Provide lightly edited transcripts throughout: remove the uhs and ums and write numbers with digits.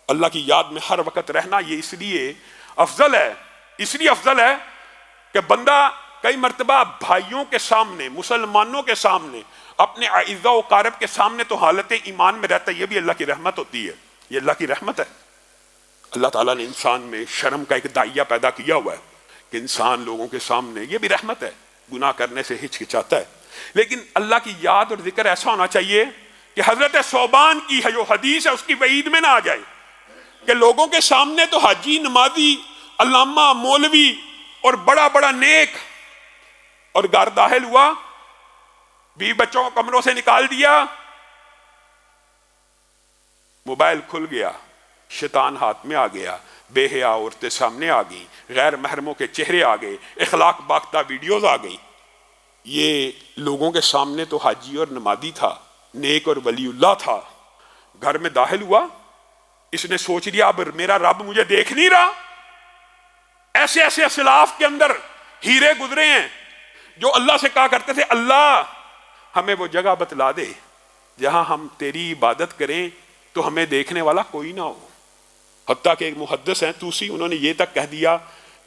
اللہ کی یاد میں ہر وقت رہنا یہ اس لیے افضل ہے کہ بندہ کئی مرتبہ بھائیوں کے سامنے، مسلمانوں کے سامنے، اپنے اعزاء و اقارب کے سامنے تو حالت ایمان میں رہتا ہے. یہ بھی اللہ کی رحمت ہوتی ہے، یہ اللہ کی رحمت ہے. اللہ تعالیٰ نے انسان میں شرم کا ایک داعیہ پیدا کیا ہوا ہے کہ انسان لوگوں کے سامنے، یہ بھی رحمت ہے، گناہ کرنے سے ہچکچاتا ہے. لیکن اللہ کی یاد اور ذکر ایسا ہونا چاہیے کہ حضرت ثوبان کی ہے جو حدیث ہے اس کی وعید میں نہ آ جائے کہ لوگوں کے سامنے تو حاجی، نمازی، علامہ، مولوی اور بڑا بڑا نیک، اور گھر داخل ہوا، بیوی بچوں کو کمروں سے نکال دیا، موبائل کھل گیا، شیطان ہاتھ میں آ گیا، بے حیا عورتیں سامنے آ گئیں، غیر محرموں کے چہرے آ گئے، اخلاق باختہ ویڈیوز آ گئی. یہ لوگوں کے سامنے تو حاجی اور نمازی تھا، نیک اور ولی اللہ تھا. گھر میں داخل ہوا، اس نے سوچ لیا اب میرا رب مجھے دیکھ نہیں رہا. ایسے ایسے اسلاف کے اندر ہیرے گزرے ہیں جو اللہ سے کہا کرتے تھے اللہ ہمیں وہ جگہ بتلا دے جہاں ہم تیری عبادت کریں تو ہمیں دیکھنے والا کوئی نہ ہو. حتیٰ کہ ایک محدث ہیں توسی، انہوں نے یہ تک کہہ دیا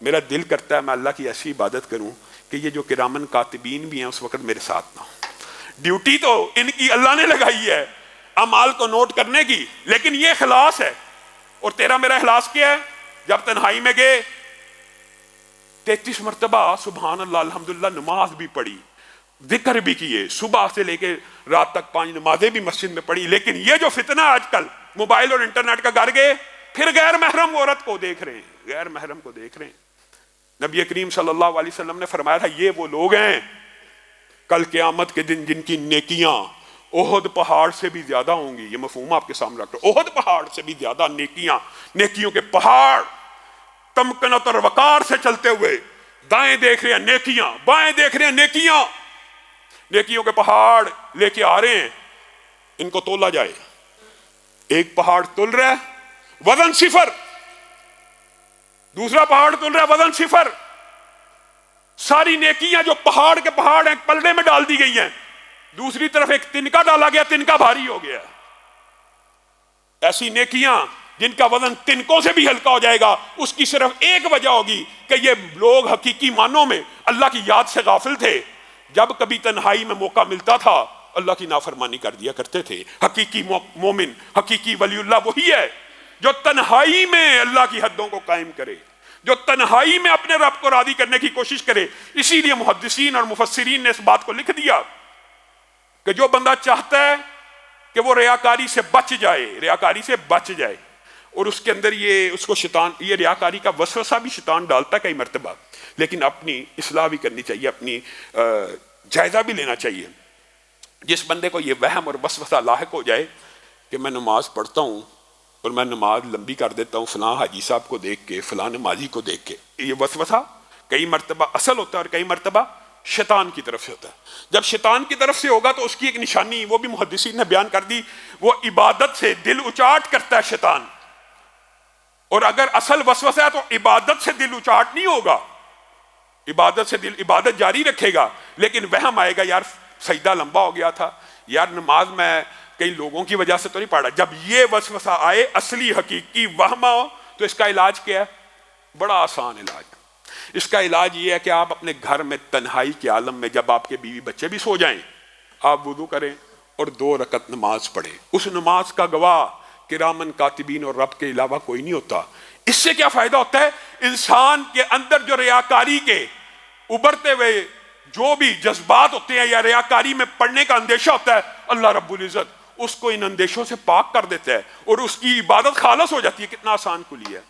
میرا دل کرتا ہے میں اللہ کی ایسی عبادت کروں کہ یہ جو کرامن کاتبین بھی ہیں اس وقت میرے ساتھ نہ ہو. ڈیوٹی تو ان کی اللہ نے لگائی ہے اعمال کو نوٹ کرنے کی، لیکن یہ اخلاص ہے. اور تیرا میرا اخلاص کیا ہے؟ جب تنہائی میں گئے 33 مرتبہ سبحان اللہ الحمدللہ نماز بھی پڑھی، ذکر بھی کیے، صبح سے لے کے رات تک 5 نمازیں بھی مسجد میں پڑھی. لیکن یہ جو فتنہ آج کل موبائل اور انٹرنیٹ کا گھر گئے، پھر غیر محرم عورت کو دیکھ رہے ہیں، غیر محرم کو دیکھ رہے ہیں. نبی کریم صلی اللہ علیہ وسلم نے فرمایا تھا یہ وہ لوگ ہیں کل قیامت کے دن جن کی نیکیاں احد پہاڑ سے بھی زیادہ ہوں گی. یہ مفہوم آپ کے سامنے رکھ رہا ہوں، احد پہاڑ سے بھی زیادہ نیکیاں، نیکیوں کے پہاڑ تمکنت اور وقار سے چلتے ہوئے، دائیں دیکھ رہے ہیں نیکیاں، بائیں دیکھ رہے ہیں نیکیاں، نیکیوں کے پہاڑ لے کے آ رہے ہیں. ان کو تولا جائے، ایک پہاڑ تل رہا ہے وزن 0، دوسرا پہاڑ تل رہا ہے وزن 0. ساری نیکیاں جو پہاڑ کے پہاڑ ہیں پلڑے میں ڈال دی گئی ہیں، دوسری طرف ایک تنکا ڈالا گیا، تنکا بھاری ہو گیا. ایسی نیکیاں جن کا وزن تنکوں سے بھی ہلکا ہو جائے گا، اس کی صرف ایک وجہ ہوگی کہ یہ لوگ حقیقی معنوں میں اللہ کی یاد سے غافل تھے. جب کبھی تنہائی میں موقع ملتا تھا اللہ کی نافرمانی کر دیا کرتے تھے. حقیقی مومن، حقیقی ولی اللہ وہی ہے جو تنہائی میں اللہ کی حدوں کو قائم کرے، جو تنہائی میں اپنے رب کو راضی کرنے کی کوشش کرے. اسی لیے محدثین اور مفسرین نے اس بات کو لکھ دیا کہ جو بندہ چاہتا ہے کہ وہ ریاکاری سے بچ جائے، اور اس کے اندر اس کو شیطان، یہ ریاکاری کا وسوسہ بھی شیطان ڈالتا ہے کئی مرتبہ، لیکن اپنی اصلاح بھی کرنی چاہیے، اپنی جائزہ بھی لینا چاہیے. جس بندے کو یہ وہم اور وسوسہ لاحق ہو جائے کہ میں نماز پڑھتا ہوں اور میں نماز لمبی کر دیتا ہوں فلاں حاجی صاحب کو دیکھ کے، فلاں نمازی کو دیکھ کے، یہ وسوسہ کئی مرتبہ اصل ہوتا ہے اور کئی مرتبہ شیطان کی طرف سے ہوتا ہے. جب شیطان کی طرف سے ہوگا تو اس کی ایک نشانی وہ بھی محدثین نے بیان کر دی، وہ عبادت سے دل اچاٹ کرتا ہے شیطان. اور اگر اصل وسوسہ ہے تو عبادت سے دل اچاٹ نہیں ہوگا، عبادت سے دل عبادت جاری رکھے گا، لیکن وہم آئے گا یار سجدہ لمبا ہو گیا تھا، یار نماز میں کئی لوگوں کی وجہ سے تو نہیں پڑھا. جب یہ وسوسہ آئے اصلی حقیقی وہم ہو تو اس کا علاج کیا ہے؟ بڑا آسان علاج. اس کا علاج یہ ہے کہ آپ اپنے گھر میں تنہائی کے عالم میں جب آپ کے بیوی بچے بھی سو جائیں، آپ وضو کریں اور 2 رکعت نماز پڑھیں. اس نماز کا گواہ کرامن کاتبین اور رب کے علاوہ کوئی نہیں ہوتا. اس سے کیا فائدہ ہوتا ہے؟ انسان کے اندر جو ریاکاری کے ابھرتے ہوئے جو بھی جذبات ہوتے ہیں یا ریاکاری میں پڑنے کا اندیشہ ہوتا ہے، اللہ رب العزت اس کو ان اندیشوں سے پاک کر دیتا ہے اور اس کی عبادت خالص ہو جاتی ہے. کتنا آسان کلی ہے.